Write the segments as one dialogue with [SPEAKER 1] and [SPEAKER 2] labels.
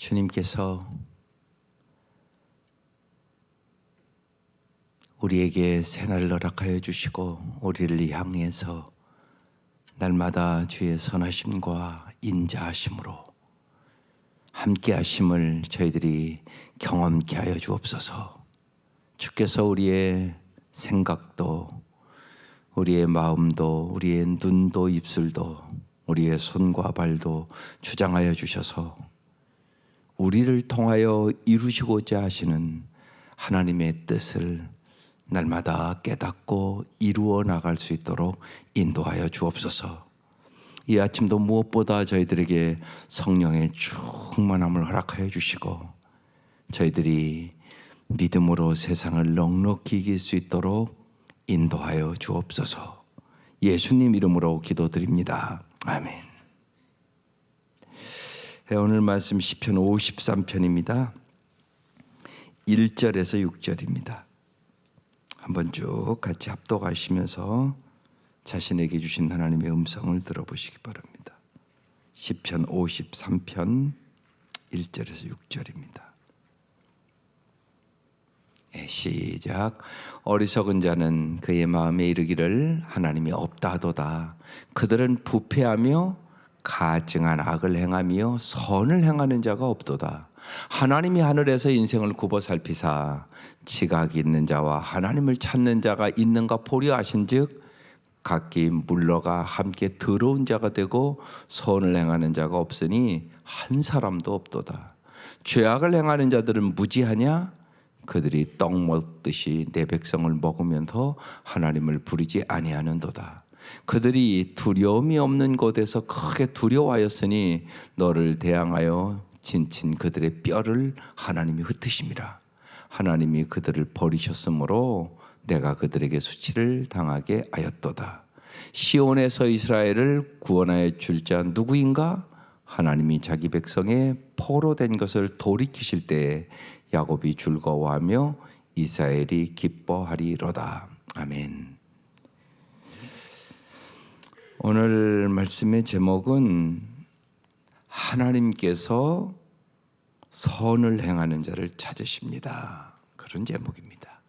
[SPEAKER 1] 주님께서 우리에게 새날을 허락하여 주시고 우리를 향해서 날마다 주의 선하심과 인자하심으로 함께 하심을 저희들이 경험케 하여 주옵소서. 주께서 우리의 생각도, 우리의 마음도, 우리의 눈도 입술도, 우리의 손과 발도 주장하여 주셔서 우리를 통하여 이루시고자 하시는 하나님의 뜻을 날마다 깨닫고 이루어 나갈 수 있도록 인도하여 주옵소서. 이 아침도 무엇보다 저희들에게 성령의 충만함을 허락하여 주시고 저희들이 믿음으로 세상을 넉넉히 이길 수 있도록 인도하여 주옵소서. 예수님 이름으로 기도드립니다. 아멘. 오늘 말씀 시편 53편입니다. 1절에서 6절입니다. 한번 쭉 같이 합독하시면서 자신에게 주신 하나님의 음성을 들어보시기 바랍니다. 시편 53편 1절에서 6절입니다. 시작. 어리석은 자는 그의 마음에 이르기를 하나님이 없다 하도다. 그들은 부패하며 가증한 악을 행하며 선을 행하는 자가 없도다. 하나님이 하늘에서 인생을 굽어 살피사 지각이 있는 자와 하나님을 찾는 자가 있는가 보려 하신즉 각기 물러가 함께 더러운 자가 되고 선을 행하는 자가 없으니 한 사람도 없도다. 죄악을 행하는 자들은 무지하냐? 그들이 떡 먹듯이 내 백성을 먹으면서 하나님을 부르지 아니하는도다. 그들이 두려움이 없는 곳에서 크게 두려워하였으니 너를 대항하여 진친 그들의 뼈를 하나님이 흩으심이라. 하나님이 그들을 버리셨으므로 내가 그들에게 수치를 당하게 하였도다. 시온에서 이스라엘을 구원하여 줄 자 누구인가? 하나님이 자기 백성의 포로된 것을 돌이키실 때에 야곱이 즐거워하며 이스라엘이 기뻐하리로다. 아멘. 오늘 말씀의 제목은 하나님께서 선을 행하는 자를 찾으십니다. 그런 제목입니다.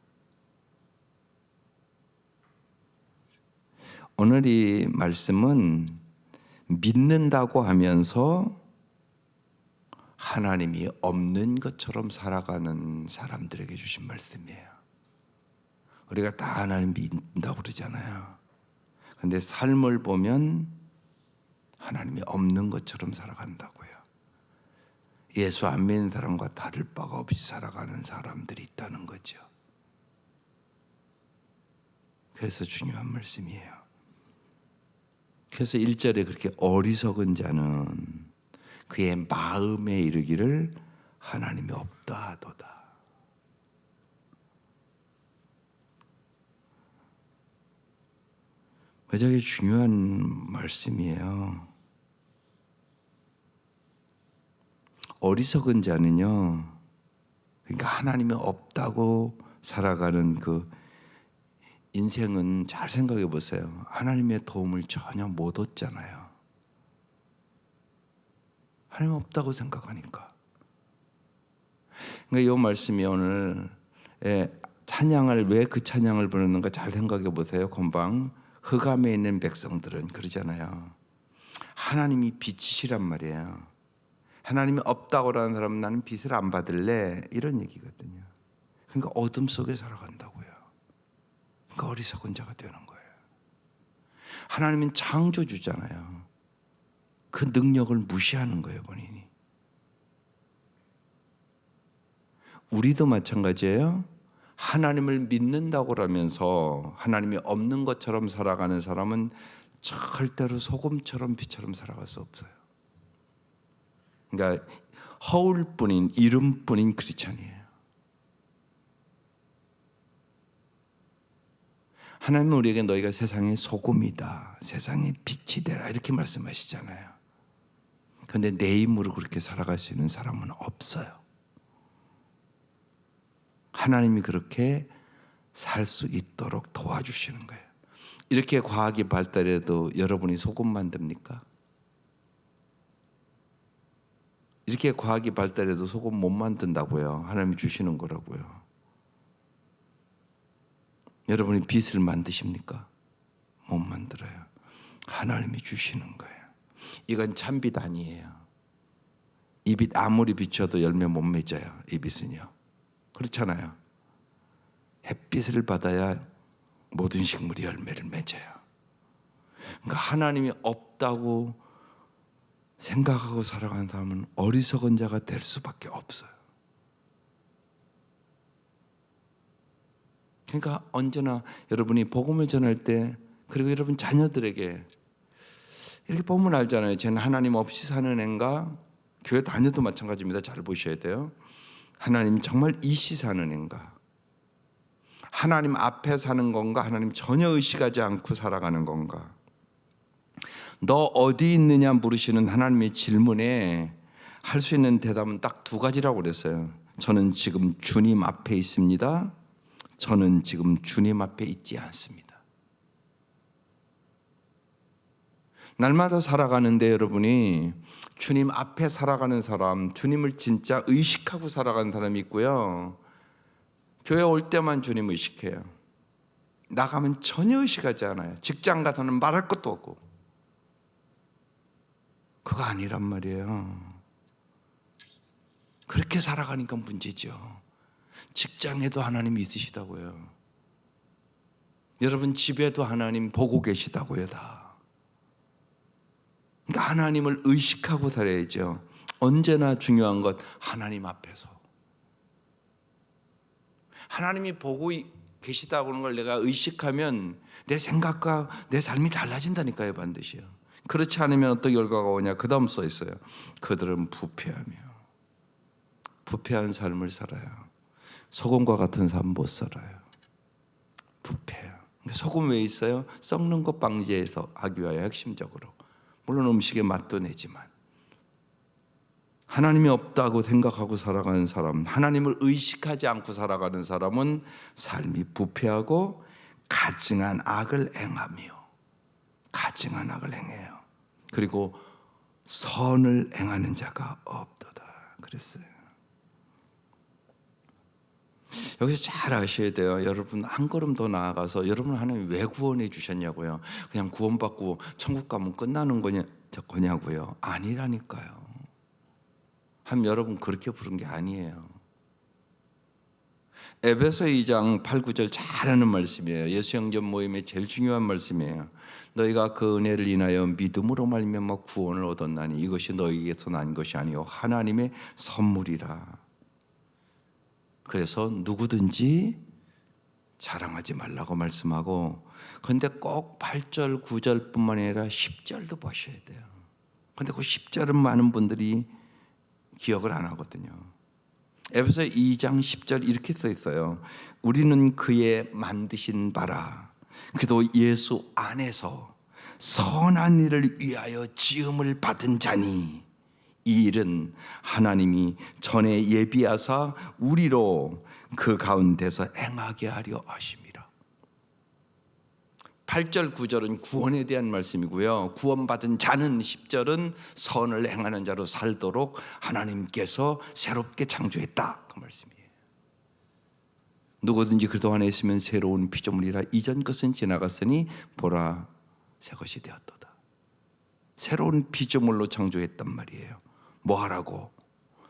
[SPEAKER 1] 오늘 이 말씀은 믿는다고 하면서 하나님이 없는 것처럼 살아가는 사람들에게 주신 말씀이에요. 우리가 다 하나님 믿는다고 그러잖아요. 근데 삶을 보면 하나님이 없는 것처럼 살아간다고요. 예수 안 믿는 사람과 다를 바가 없이 살아가는 사람들이 있다는 거죠. 그래서 중요한 말씀이에요. 그래서 1절에 그렇게 어리석은 자는 그의 마음에 이르기를 하나님이 없다 하도다. 저게 중요한 말씀이에요. 어리석은 자는요, 그러니까 하나님이 없다고 살아가는 그 인생은 잘 생각해 보세요. 하나님의 도움을 전혀 못 얻잖아요. 하나님 없다고 생각하니까. 그러니까 이 말씀이 오늘 찬양을 왜 그 찬양을 부르는가 잘 생각해 보세요. 금방 흑암에 있는 백성들은 그러잖아요. 하나님이 빛이시란 말이에요. 하나님이 없다고 하는 사람은 나는 빛을 안 받을래 이런 얘기거든요. 그러니까 어둠 속에 살아간다고요. 그러니까 어리석은 자가 되는 거예요. 하나님은 창조주잖아요. 그 능력을 무시하는 거예요, 본인이. 우리도 마찬가지예요. 하나님을 믿는다고 하면서 하나님이 없는 것처럼 살아가는 사람은 절대로 소금처럼 빛처럼 살아갈 수 없어요. 그러니까 허울뿐인 이름뿐인 크리스찬이에요. 하나님은 우리에게 너희가 세상의 소금이다, 세상의 빛이 되라 이렇게 말씀하시잖아요. 그런데 내 힘으로 그렇게 살아갈 수 있는 사람은 없어요. 하나님이 그렇게 살 수 있도록 도와주시는 거예요. 이렇게 과학이 발달해도 여러분이 소금 만듭니까? 이렇게 과학이 발달해도 소금 못 만든다고요. 하나님이 주시는 거라고요. 여러분이 빛을 만드십니까? 못 만들어요. 하나님이 주시는 거예요. 이건 참빛 아니에요. 이 빛 아무리 비춰도 열매 못 맺어요. 이 빛은요. 그렇잖아요. 햇빛을 받아야 모든 식물이 열매를 맺어요. 그러니까 하나님이 없다고 생각하고 살아가는 사람은 어리석은 자가 될 수밖에 없어요. 그러니까 언제나 여러분이 복음을 전할 때, 그리고 여러분 자녀들에게 이렇게 보면 알잖아요. 쟤는 하나님 없이 사는 애인가? 교회 다녀도 마찬가지입니다. 잘 보셔야 돼요. 하나님이 정말 이시 사는 애인가? 하나님 앞에 사는 건가? 하나님 전혀 의식하지 않고 살아가는 건가? 너 어디 있느냐 물으시는 하나님의 질문에 할 수 있는 대답은 딱 두 가지라고 그랬어요. 저는 지금 주님 앞에 있습니다. 저는 지금 주님 앞에 있지 않습니다. 날마다 살아가는데 여러분이 주님 앞에 살아가는 사람, 주님을 진짜 의식하고 살아가는 사람이 있고요. 교회 올 때만 주님 의식해요. 나가면 전혀 의식하지 않아요. 직장 가서는 말할 것도 없고. 그거 아니란 말이에요. 그렇게 살아가니까 문제죠. 직장에도 하나님이 있으시다고요. 여러분 집에도 하나님 보고 계시다고요. 다. 그러니까 하나님을 의식하고 살아야죠. 언제나 중요한 것 하나님 앞에서. 하나님이 보고 계시다고 하는 걸 내가 의식하면 내 생각과 내 삶이 달라진다니까요. 반드시요. 그렇지 않으면 어떤 결과가 오냐. 그 다음 써 있어요. 그들은 부패한 삶을 살아요. 소금과 같은 삶 못 살아요. 부패해요. 소금 왜 있어요? 썩는 것 방지해서 하기 위하여 핵심적으로. 물론 음식의 맛도 내지만 하나님이 없다고 생각하고 살아가는 사람, 하나님을 의식하지 않고 살아가는 사람은 삶이 부패하고 가증한 악을 행하며 가증한 악을 행해요. 그리고 선을 행하는 자가 없도다 그랬어요. 여기서 잘 아셔야 돼요. 여러분 한 걸음 더 나아가서 여러분 하나님 왜 구원해 주셨냐고요. 그냥 구원받고 천국 가면 끝나는 거냐고요. 아니라니까요. 여러분 그렇게 부른 게 아니에요. 에베소 2장 8, 9절 잘 아는 말씀이에요. 예수 영접 모임의 제일 중요한 말씀이에요. 너희가 그 은혜를 인하여 믿음으로 말미암아 구원을 얻었나니 이것이 너희에게서 난 것이 아니요 하나님의 선물이라. 그래서 누구든지 자랑하지 말라고 말씀하고, 그런데 꼭 8절, 9절뿐만 아니라 10절도 보셔야 돼요. 그런데 그 10절은 많은 분들이 기억을 안 하거든요. 에베소 2장 10절 이렇게 써 있어요. 우리는 그의 만드신 바라. 그도 예수 안에서 선한 일을 위하여 지음을 받은 자니 이 일은 하나님이 전에 예비하사 우리로 그 가운데서 행하게 하려 하심이라. 8절 9절은 구원에 대한 말씀이고요. 구원받은 자는 10절은 선을 행하는 자로 살도록 하나님께서 새롭게 창조했다 그 말씀이에요. 누구든지 그도 안에 있으면 새로운 피조물이라 이전 것은 지나갔으니 보라 새 것이 되었도다. 새로운 피조물로 창조했단 말이에요. 뭐 하라고?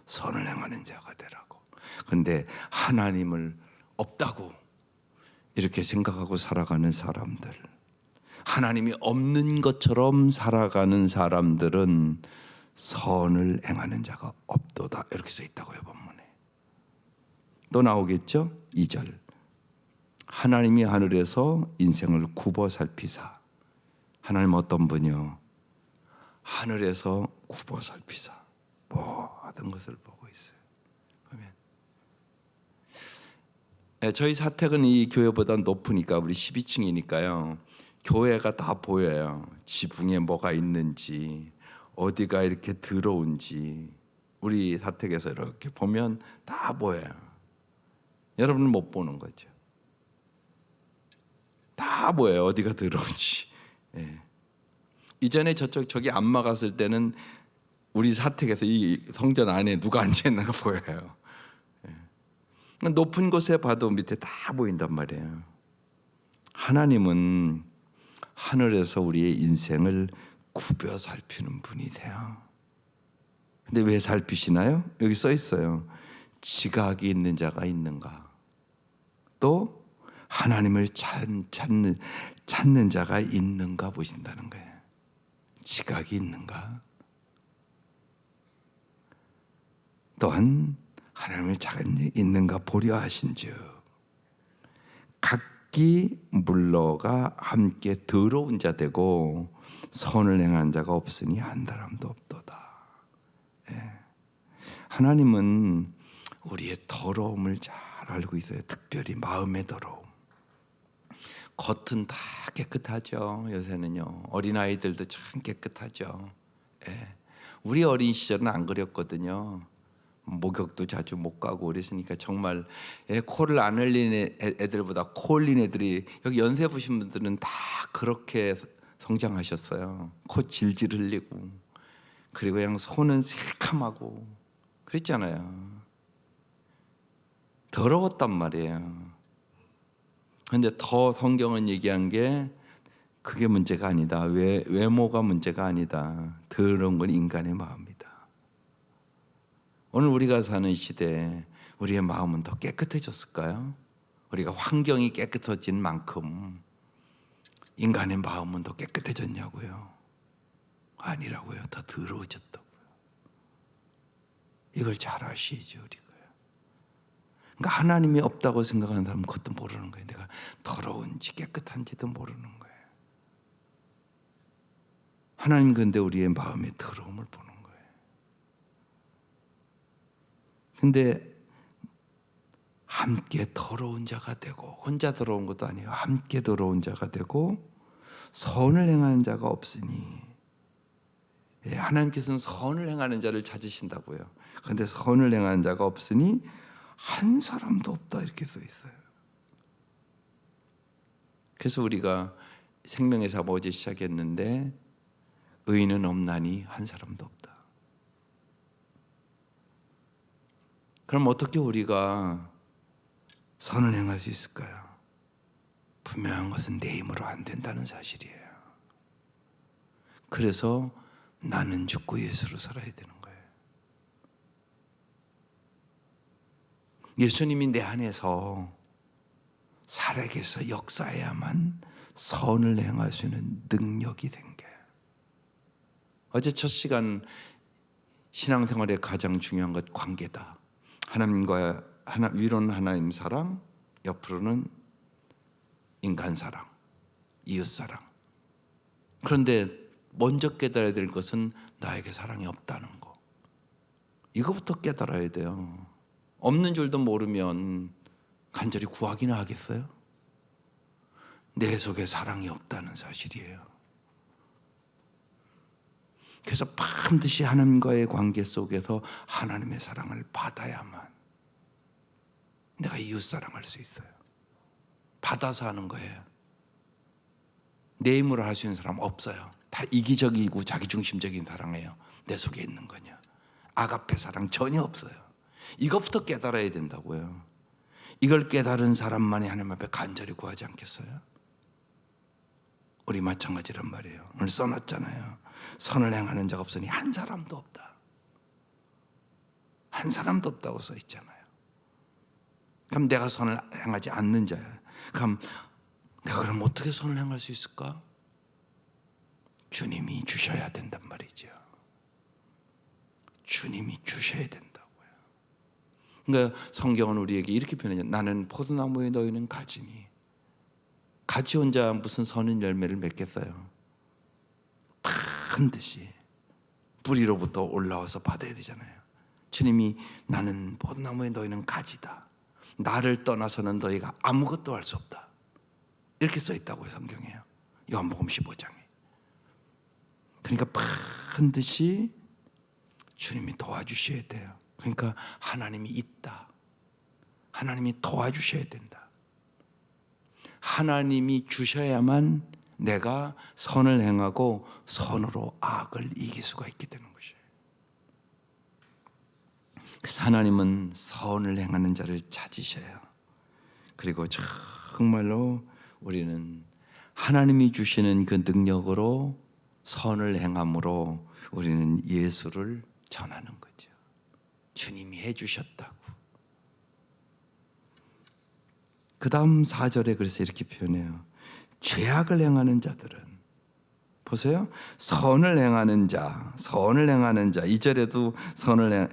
[SPEAKER 1] 선을 행하는 자가 되라고. 그런데 하나님을 없다고 이렇게 생각하고 살아가는 사람들, 하나님이 없는 것처럼 살아가는 사람들은 선을 행하는 자가 없도다 이렇게 써 있다고요. 본문에 또 나오겠죠. 2절 하나님이 하늘에서 인생을 굽어 살피사. 하나님 어떤 분이요? 하늘에서 굽어 살피사 모든 것을 보고 있어요. 보면 저희 사택은 이 교회보다 높으니까 우리 12층이니까요. 교회가 다 보여요. 지붕에 뭐가 있는지, 어디가 이렇게 더러운지 우리 사택에서 이렇게 보면 다 보여요. 여러분은 못 보는 거죠. 다 보여요. 어디가 더러운지. 예. 이전에 저기 안 막았을 때는 우리 사택에서 이 성전 안에 누가 앉아 있는 거 보여요. 높은 곳에 봐도 밑에 다 보인단 말이에요. 하나님은 하늘에서 우리의 인생을 굽여 살피는 분이세요. 근데 왜 살피시나요? 여기 써 있어요. 지각이 있는 자가 있는가? 또 하나님을 찾는 자가 있는가 보신다는 거예요. 지각이 있는가? 또한 하나님을 찾는 있는가 보려 하신즉 각기 물러가 함께 더러운 자 되고 선을 행한 자가 없으니 한 사람도 없도다. 하나님은 우리의 더러움을 잘 알고 있어요. 특별히 마음의 더러움. 겉은 다 깨끗하죠. 요새는요. 어린아이들도 참 깨끗하죠. 우리 어린 시절은 안 그랬거든요. 목욕도 자주 못 가고 그랬으니까 정말 코를 안 흘린 애들보다 코 흘린 애들이, 여기 연세 보신 분들은 다 그렇게 성장하셨어요. 코 질질 흘리고, 그리고 그냥 손은 새카마고 그랬잖아요. 더러웠단 말이에요. 그런데 더 성경은 얘기한 게 그게 문제가 아니다. 외모가 문제가 아니다. 더러운 건 인간의 마음이다. 오늘 우리가 사는 시대에 우리의 마음은 더 깨끗해졌을까요? 우리가 환경이 깨끗해진 만큼 인간의 마음은 더 깨끗해졌냐고요? 아니라고요. 더 더러워졌다고요. 이걸 잘 아시죠, 우리가. 그러니까 하나님이 없다고 생각하는 사람은 그것도 모르는 거예요. 내가 더러운지 깨끗한지도 모르는 거예요. 하나님 근데 우리의 마음의 더러움을 보는 거예요. 근데 함께 더러운 자가 되고, 혼자 더러운 것도 아니에요. 함께 더러운 자가 되고 선을 행하는 자가 없으니, 하나님께서는 선을 행하는 자를 찾으신다고요. 그런데 선을 행하는 자가 없으니 한 사람도 없다 이렇게 써 있어요. 그래서 우리가 생명의 사ब 어제 시작했는데 의인은 없나니 한 사람도 없다. 그럼 어떻게 우리가 선을 행할 수 있을까요? 분명한 것은 내 힘으로 안 된다는 사실이에요. 그래서 나는 죽고 예수로 살아야 되는 거예요. 예수님이 내 안에서 살아계서 역사해야만 선을 행할 수 있는 능력이 생겨요. 어제 첫 시간 신앙생활의 가장 중요한 것 관계다. 하나님과 위로는 하나님 사랑, 옆으로는 인간 사랑, 이웃 사랑. 그런데 먼저 깨달아야 될 것은 나에게 사랑이 없다는 거. 이거부터 깨달아야 돼요. 없는 줄도 모르면 간절히 구하기나 하겠어요? 내 속에 사랑이 없다는 사실이에요. 그래서 반드시 하나님과의 관계 속에서 하나님의 사랑을 받아야만 내가 이웃 사랑할 수 있어요. 받아서 하는 거예요. 내 힘으로 할 수 있는 사람 없어요. 다 이기적이고 자기중심적인 사랑이에요. 내 속에 있는 거냐. 아가페 사랑 전혀 없어요. 이것부터 깨달아야 된다고요. 이걸 깨달은 사람만이 하나님 앞에 간절히 구하지 않겠어요? 우리 마찬가지란 말이에요. 오늘 써놨잖아요. 선을 행하는 자가 없으니 한 사람도 없다. 한 사람도 없다고 써있잖아요. 그럼 내가 선을 행하지 않는 자야. 그럼 내가 그럼 어떻게 선을 행할 수 있을까? 주님이 주셔야 된단 말이죠. 주님이 주셔야 된다고요. 그러니까 성경은 우리에게 이렇게 표현해요. 나는 포도나무에 너희는 가지니. 가지 혼자 무슨 선한 열매를 맺겠어요? 반드시 뿌리로부터 올라와서 받아야 되잖아요. 주님이 나는 포도나무에 너희는 가지다. 나를 떠나서는 너희가 아무것도 할 수 없다. 이렇게 써 있다고요, 성경에요. 요한복음 15장에. 그러니까 반드시 주님이 도와주셔야 돼요. 그러니까 하나님이 있다. 하나님이 도와주셔야 된다. 하나님이 주셔야만 내가 선을 행하고 선으로 악을 이길 수가 있게 되는 것이에요. 그래서 하나님은 선을 행하는 자를 찾으셔요. 그리고 정말로 우리는 하나님이 주시는 그 능력으로 선을 행함으로 우리는 예수를 전하는 거죠. 주님이 해주셨다고. 그 다음 4절에 그래서 이렇게 표현해요. 죄악을 행하는 자들은, 보세요. 선을 행하는 자, 선을 행하는 자. 2절에도 선을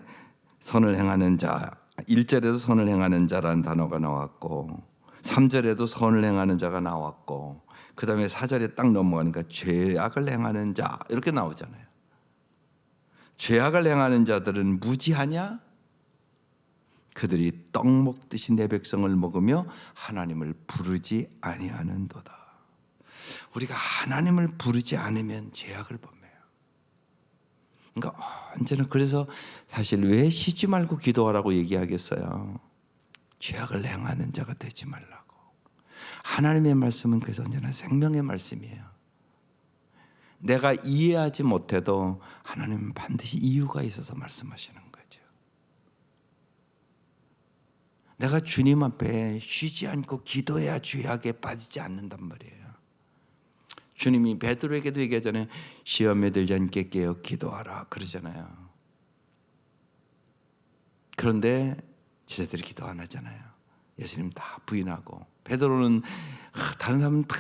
[SPEAKER 1] 행하는 자, 1절에도 선을 행하는 자라는 단어가 나왔고 3절에도 선을 행하는 자가 나왔고 그 다음에 4절에 딱 넘어가니까 죄악을 행하는 자 이렇게 나오잖아요. 죄악을 행하는 자들은 무지하냐? 그들이 떡 먹듯이 내 백성을 먹으며 하나님을 부르지 아니하는도다. 우리가 하나님을 부르지 않으면 죄악을 범해요. 그러니까 언제나 그래서 사실 왜 쉬지 말고 기도하라고 얘기하겠어요? 죄악을 행하는 자가 되지 말라고. 하나님의 말씀은 그래서 언제나 생명의 말씀이에요. 내가 이해하지 못해도 하나님은 반드시 이유가 있어서 말씀하시는 거죠. 내가 주님 앞에 쉬지 않고 기도해야 죄악에 빠지지 않는단 말이에요. 주님이 베드로에게도 얘기하잖아요. 시험에 들지 않게 깨어 기도하라 그러잖아요. 그런데 제자들이 기도 안 하잖아요. 예수님 다 부인하고 베드로는 다른 사람은 다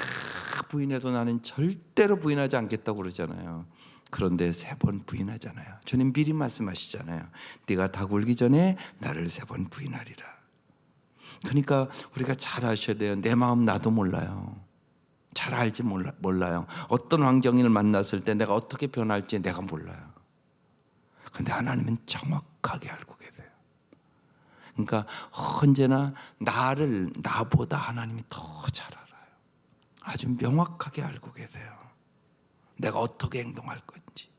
[SPEAKER 1] 부인해도 나는 절대로 부인하지 않겠다고 그러잖아요. 그런데 3번 부인하잖아요. 주님 미리 말씀하시잖아요. 네가 다 굴기 전에 나를 3번 부인하리라. 그러니까 우리가 잘 아셔야 돼요. 내 마음 나도 몰라요. 잘 알지 몰라요. 어떤 환경을 만났을 때 내가 어떻게 변할지 내가 몰라요. 그런데 하나님은 정확하게 알고 계세요. 그러니까 언제나 나보다 하나님이 더 잘 알아요. 아주 명확하게 알고 계세요. 내가 어떻게 행동할 건지.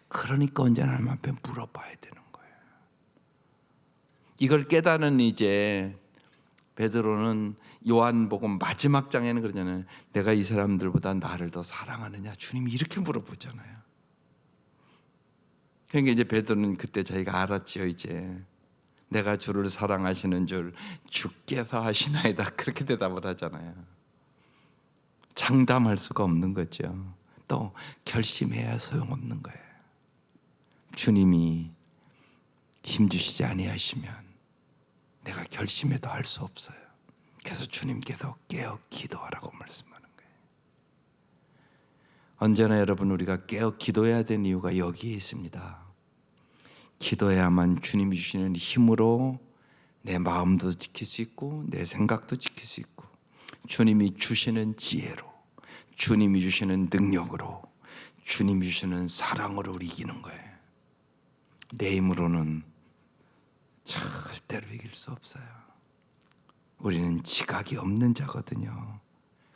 [SPEAKER 1] 그러니까 언제나 하나님 앞에 물어봐야 되는 거예요. 이걸 깨닫는 이제 베드로는 요한복음 마지막 장에는 그러잖아요. 내가 이 사람들보다 나를 더 사랑하느냐? 주님이 이렇게 물어보잖아요. 그러니까 이제 베드로는 그때 자기가 알았지요. 이제 내가 주를 사랑하시는 줄 주께서 하시나이다. 그렇게 대답을 하잖아요. 장담할 수가 없는 거죠. 또 결심해야 소용없는 거예요. 주님이 힘주시지 아니하시면 내가 결심해도 할 수 없어요. 그래서 주님께서 깨어 기도하라고 말씀하는 거예요. 언제나 여러분 우리가 깨어 기도해야 되는 이유가 여기에 있습니다. 기도해야만 주님이 주시는 힘으로 내 마음도 지킬 수 있고 내 생각도 지킬 수 있고 주님이 주시는 지혜로 주님이 주시는 능력으로 주님이 주시는 사랑으로 우리 이기는 거예요. 내 힘으로는 절대로 이길 수 없어요. 우리는 지각이 없는 자거든요.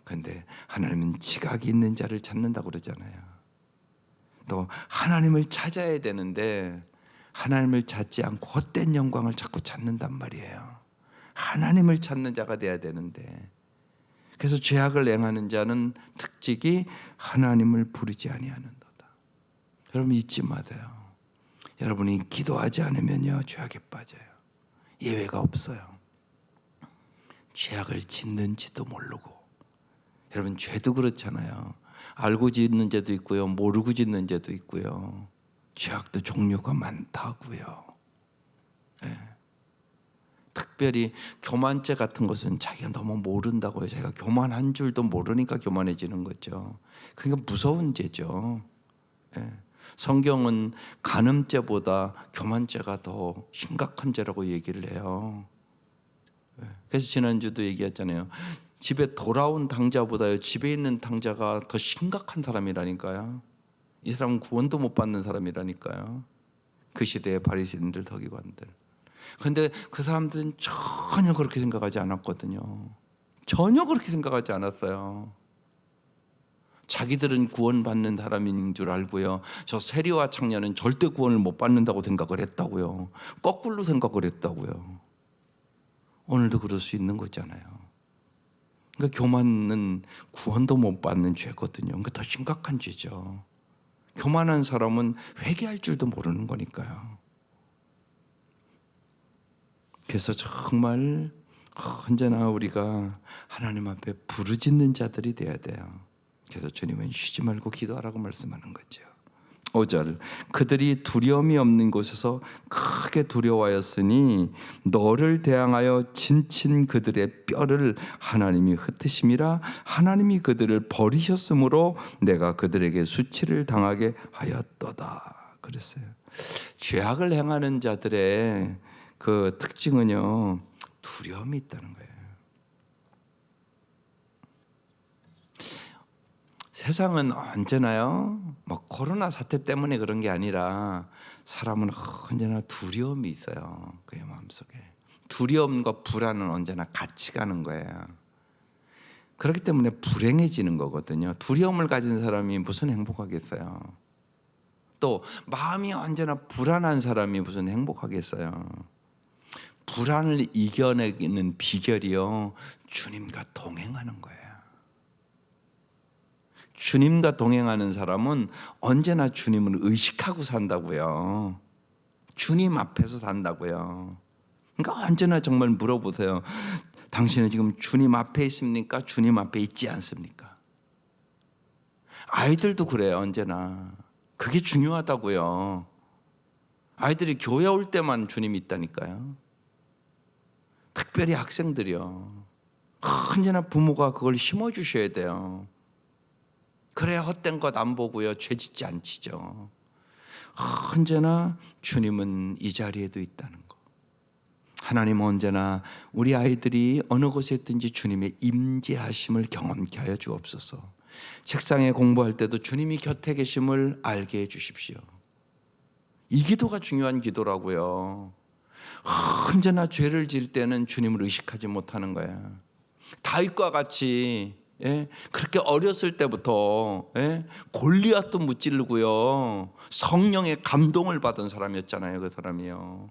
[SPEAKER 1] 그런데 하나님은 지각이 있는 자를 찾는다고 그러잖아요. 또 하나님을 찾아야 되는데 하나님을 찾지 않고 헛된 영광을 자꾸 찾는단 말이에요. 하나님을 찾는 자가 돼야 되는데 그래서 죄악을 행하는 자는 특징이 하나님을 부르지 아니하는도다. 여러분 잊지 마세요. 여러분이 기도하지 않으면요 죄악에 빠져요. 예외가 없어요. 죄악을 짓는지도 모르고. 여러분 죄도 그렇잖아요. 알고 짓는 죄도 있고요 모르고 짓는 죄도 있고요. 죄악도 종류가 많다고요. 네. 특별히 교만죄 같은 것은 자기가 너무 모른다고요. 자기가 교만한 줄도 모르니까 교만해지는 거죠. 그러니까 무서운 죄죠. 네. 성경은 간음죄보다 교만죄가 더 심각한 죄라고 얘기를 해요. 그래서 지난주도 얘기했잖아요. 집에 돌아온 당자보다요 집에 있는 당자가 더 심각한 사람이라니까요. 이 사람은 구원도 못 받는 사람이라니까요. 그 시대의 바리새인들 서기관들. 그런데 그 사람들은 전혀 그렇게 생각하지 않았거든요. 전혀 그렇게 생각하지 않았어요. 자기들은 구원받는 사람인 줄 알고요. 저 세리와 창녀는 절대 구원을 못 받는다고 생각을 했다고요. 거꾸로 생각을 했다고요. 오늘도 그럴 수 있는 거잖아요. 그러니까 교만은 구원도 못 받는 죄거든요. 그러니까 더 심각한 죄죠. 교만한 사람은 회개할 줄도 모르는 거니까요. 그래서 정말 언제나 우리가 하나님 앞에 부르짖는 자들이 되어야 돼요. 그래서 주님은 쉬지 말고 기도하라고 말씀하는 거죠. 5절, 그들이 두려움이 없는 곳에서 크게 두려워하였으니 너를 대항하여 진친 그들의 뼈를 하나님이 흩으심이라. 하나님이 그들을 버리셨으므로 내가 그들에게 수치를 당하게 하였도다 그랬어요. 죄악을 행하는 자들의 그 특징은요, 두려움이 있다는 거예요. 세상은 언제나요, 뭐 코로나 사태 때문에 그런 게 아니라 사람은 언제나 두려움이 있어요. 그의 마음속에 두려움과 불안은 언제나 같이 가는 거예요. 그렇기 때문에 불행해지는 거거든요. 두려움을 가진 사람이 무슨 행복하겠어요. 또 마음이 언제나 불안한 사람이 무슨 행복하겠어요. 불안을 이겨내는 비결이요, 주님과 동행하는 거예요. 주님과 동행하는 사람은 언제나 주님을 의식하고 산다고요. 주님 앞에서 산다고요. 그러니까 언제나 정말 물어보세요. 당신은 지금 주님 앞에 있습니까? 주님 앞에 있지 않습니까? 아이들도 그래요. 언제나 그게 중요하다고요. 아이들이 교회 올 때만 주님이 있다니까요. 특별히 학생들이요. 언제나 부모가 그걸 심어주셔야 돼요. 그래야 헛된 것 안 보고요, 죄 짓지 않지죠. 언제나 주님은 이 자리에도 있다는 거. 하나님은 언제나 우리 아이들이 어느 곳에 있든지 주님의 임재하심을 경험케 하여 주옵소서. 책상에 공부할 때도 주님이 곁에 계심을 알게 해 주십시오. 이 기도가 중요한 기도라고요. 언제나 죄를 지을 때는 주님을 의식하지 못하는 거야. 다윗과 같이 그렇게 어렸을 때부터 골리앗도 무찌르고요, 성령의 감동을 받은 사람이었잖아요. 그 사람이요.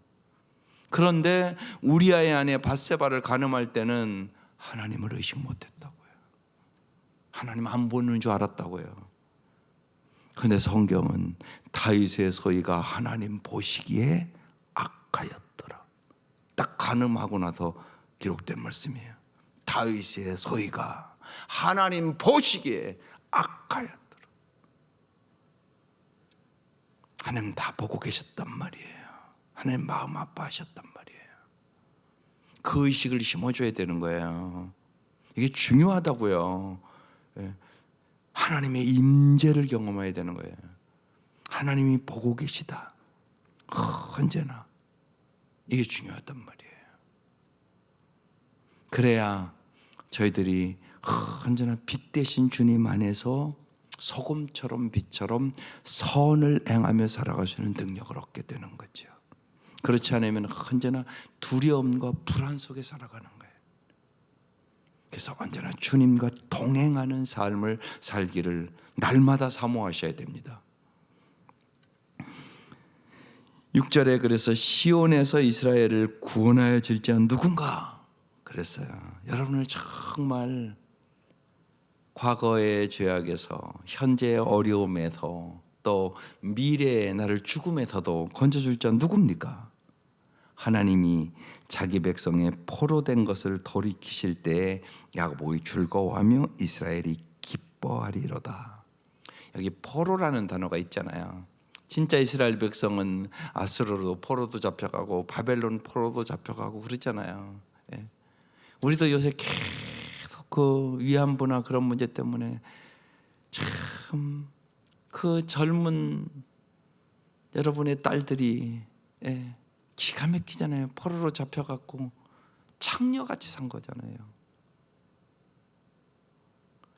[SPEAKER 1] 그런데 우리아의 아내 밧세바를 간음할 때는 하나님을 의식 못했다고요. 하나님 안 보는 줄 알았다고요. 그런데 성경은 다윗의 소위가 하나님 보시기에 악하였더라. 딱 간음하고 나서 기록된 말씀이에요. 다윗의 소위가 하나님 보시기에 악하였더라. 하나님 다 보고 계셨단 말이에요. 하나님 마음 아파하셨단 말이에요. 그 의식을 심어줘야 되는 거예요. 이게 중요하다고요. 하나님의 임재를 경험해야 되는 거예요. 하나님이 보고 계시다. 언제나 이게 중요하단 말이에요. 그래야 저희들이 언제나 빛 대신 주님 안에서 소금처럼 빛처럼 선을 행하며 살아갈 수 있는 능력을 얻게 되는 거죠. 그렇지 않으면 언제나 두려움과 불안 속에 살아가는 거예요. 그래서 언제나 주님과 동행하는 삶을 살기를 날마다 사모하셔야 됩니다. 6절에 그래서 시온에서 이스라엘을 구원하여 줄 자는 누군가 그랬어요. 여러분을 정말 과거의 죄악에서, 현재의 어려움에서, 또 미래의 나를 죽음에서도 건져줄 자는 누굽니까? 하나님이 자기 백성의 포로된 것을 돌이키실 때 야곱이 즐거워하며 이스라엘이 기뻐하리로다. 여기 포로라는 단어가 있잖아요. 진짜 이스라엘 백성은 아수르로 포로도 잡혀가고 바벨론 포로도 잡혀가고 그러잖아요. 우리도 요새 계속 그 위안부나 그런 문제 때문에 참 그 젊은 여러분의 딸들이 기가 막히잖아요. 포로로 잡혀갖고 창녀같이 산 거잖아요.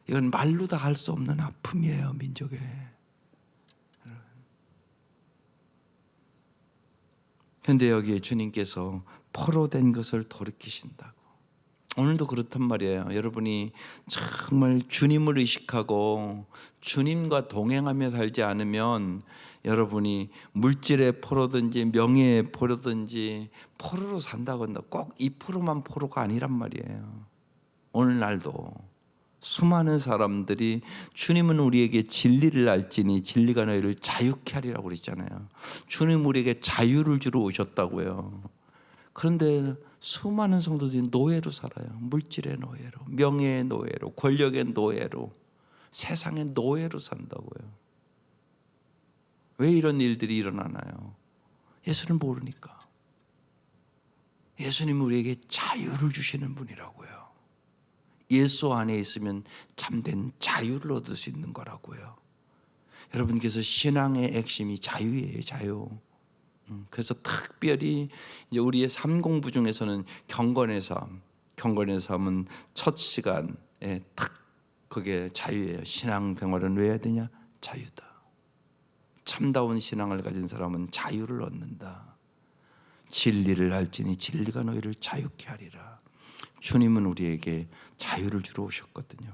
[SPEAKER 1] 이건 말로 다 할 수 없는 아픔이에요, 민족에. 그런데 여기에 주님께서 포로된 것을 돌이키신다고. 오늘도 그렇단 말이에요. 여러분이 정말 주님을 의식하고 주님과 동행하며 살지 않으면 여러분이 물질의 포로든지 명예의 포로든지 포로로 산다고 한다. 꼭 이 포로만 포로가 아니란 말이에요. 오늘날도 수많은 사람들이 주님은 우리에게 진리를 알지니 진리가 너희를 자유케 하리라고 그랬잖아요. 주님 우리에게 자유를 주러 오셨다고요. 그런데 수많은 성도들이 노예로 살아요. 물질의 노예로, 명예의 노예로, 권력의 노예로, 세상의 노예로 산다고요. 왜 이런 일들이 일어나나요? 예수를 모르니까. 예수님은 우리에게 자유를 주시는 분이라고요. 예수 안에 있으면 참된 자유를 얻을 수 있는 거라고요. 여러분께서 신앙의 핵심이 자유예요, 자유. 그래서 특별히 이제 우리의 삶 공부 중에서는 경건의 삶, 경건의 삶은 첫 시간에 탁 그게 자유예요. 신앙 생활은 왜 해야 되냐? 자유다. 참다운 신앙을 가진 사람은 자유를 얻는다. 진리를 알지니 진리가 너희를 자유케 하리라. 주님은 우리에게 자유를 주러 오셨거든요.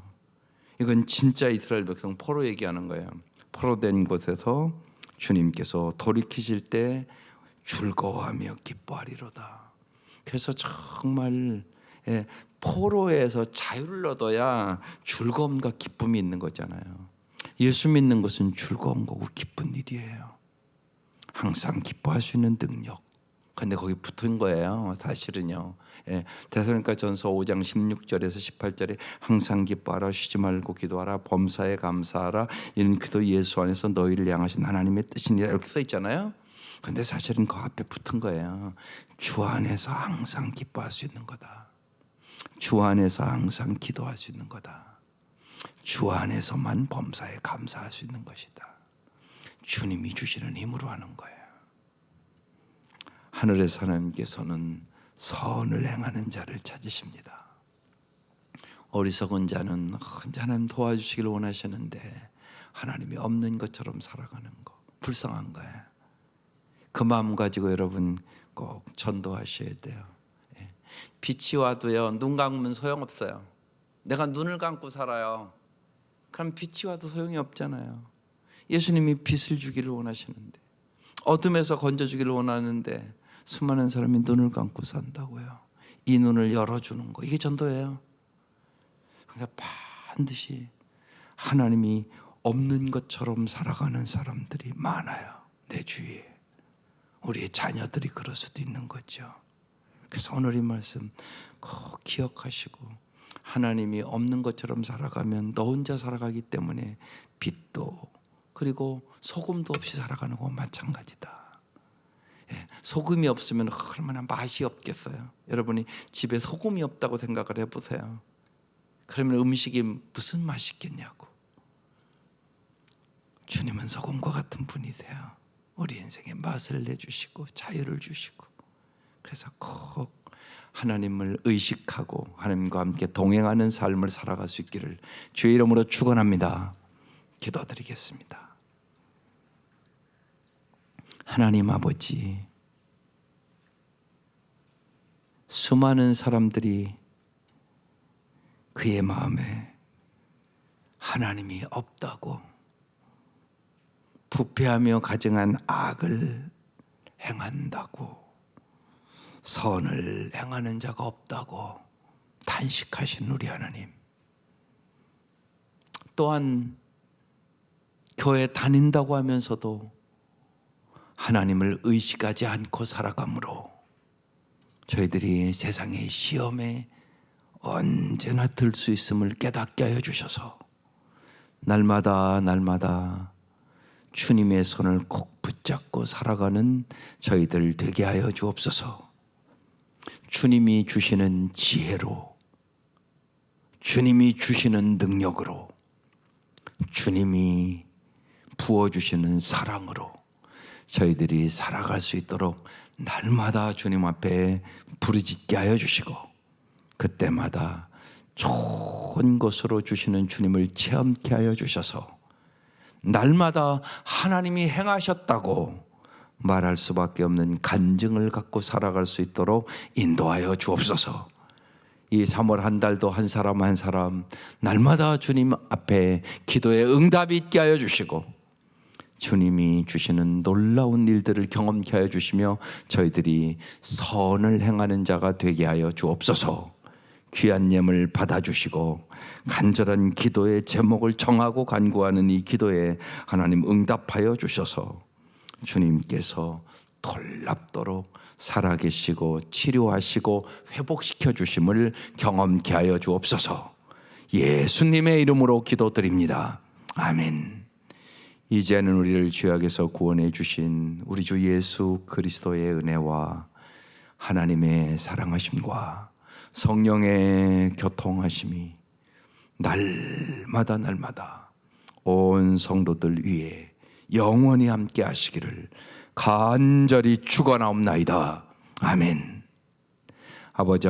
[SPEAKER 1] 이건 진짜 이스라엘 백성 포로 얘기하는 거예요. 포로된 곳에서 주님께서 돌이키실 때 즐거워하며 기뻐하리로다. 그래서 정말 포로에서 자유를 얻어야 즐거움과 기쁨이 있는 거잖아요. 예수 믿는 것은 즐거운 거고 기쁜 일이에요. 항상 기뻐할 수 있는 능력. 근데 거기 붙은 거예요. 사실은요. 데살로니가전서 5장 16절에서 18절에 항상 기뻐하라, 쉬지 말고 기도하라, 범사에 감사하라, 이는 그도 예수 안에서 너희를 향하신 하나님의 뜻이니라, 이렇게 써 있잖아요. 근데 사실은 그 앞에 붙은 거예요. 주 안에서 항상 기뻐할 수 있는 거다. 주 안에서 항상 기도할 수 있는 거다. 주 안에서만 범사에 감사할 수 있는 것이다. 주님이 주시는 힘으로 하는 거예요. 하늘의 하나님께서는 선을 행하는 자를 찾으십니다. 어리석은 자는 하나님 도와주시길 원하시는데 하나님이 없는 것처럼 살아가는 거 불쌍한 거예요. 그 마음 가지고 여러분 꼭 전도하셔야 돼요. 빛이 와도요, 눈 감으면 소용없어요. 내가 눈을 감고 살아요. 그럼 빛이 와도 소용이 없잖아요. 예수님이 빛을 주기를 원하시는데, 어둠에서 건져주기를 원하는데 수많은 사람이 눈을 감고 산다고요. 이 눈을 열어주는 거, 이게 전도예요. 그러니까 반드시 하나님이 없는 것처럼 살아가는 사람들이 많아요. 내 주위에. 우리의 자녀들이 그럴 수도 있는 거죠. 그래서 오늘 이 말씀 꼭 기억하시고, 하나님이 없는 것처럼 살아가면 너 혼자 살아가기 때문에 빛도 그리고 소금도 없이 살아가는 거와 마찬가지다. 소금이 없으면 얼마나 맛이 없겠어요. 여러분이 집에 소금이 없다고 생각을 해보세요. 그러면 음식이 무슨 맛이 있겠냐고. 주님은 소금과 같은 분이세요. 우리 인생에 맛을 내주시고 자유를 주시고, 그래서 꼭 하나님을 의식하고 하나님과 함께 동행하는 삶을 살아갈 수 있기를 주의 이름으로 축원합니다. 기도드리겠습니다. 하나님 아버지, 수많은 사람들이 그의 마음에 하나님이 없다고, 부패하며 가증한 악을 행한다고, 선을 행하는 자가 없다고 탄식하신 우리 하나님, 또한 교회 다닌다고 하면서도 하나님을 의식하지 않고 살아가므로 저희들이 세상의 시험에 언제나 들 수 있음을 깨닫게 하여 주셔서 날마다 주님의 손을 꼭 붙잡고 살아가는 저희들 되게 하여 주옵소서. 주님이 주시는 지혜로, 주님이 주시는 능력으로, 주님이 부어주시는 사랑으로 저희들이 살아갈 수 있도록 날마다 주님 앞에 부르짖게 하여 주시고, 그때마다 좋은 것으로 주시는 주님을 체험케 하여 주셔서 날마다 하나님이 행하셨다고 말할 수밖에 없는 간증을 갖고 살아갈 수 있도록 인도하여 주옵소서. 이 3월 한 달도 한 사람 한 사람 날마다 주님 앞에 기도에 응답이 있게 하여 주시고, 주님이 주시는 놀라운 일들을 경험케 하여 주시며 저희들이 선을 행하는 자가 되게 하여 주옵소서. 귀한 예물 받아주시고 간절한 기도의 제목을 정하고 간구하는 이 기도에 하나님 응답하여 주셔서 주님께서 놀랍도록 살아계시고 치료하시고 회복시켜 주심을 경험케 하여 주옵소서. 예수님의 이름으로 기도드립니다. 아멘. 이제는 우리를 죄악에서 구원해 주신 우리 주 예수 그리스도의 은혜와 하나님의 사랑하심과 성령의 교통하심이 날마다 온 성도들 위에 영원히 함께 하시기를 간절히 축원하옵나이다. 아멘. 아버지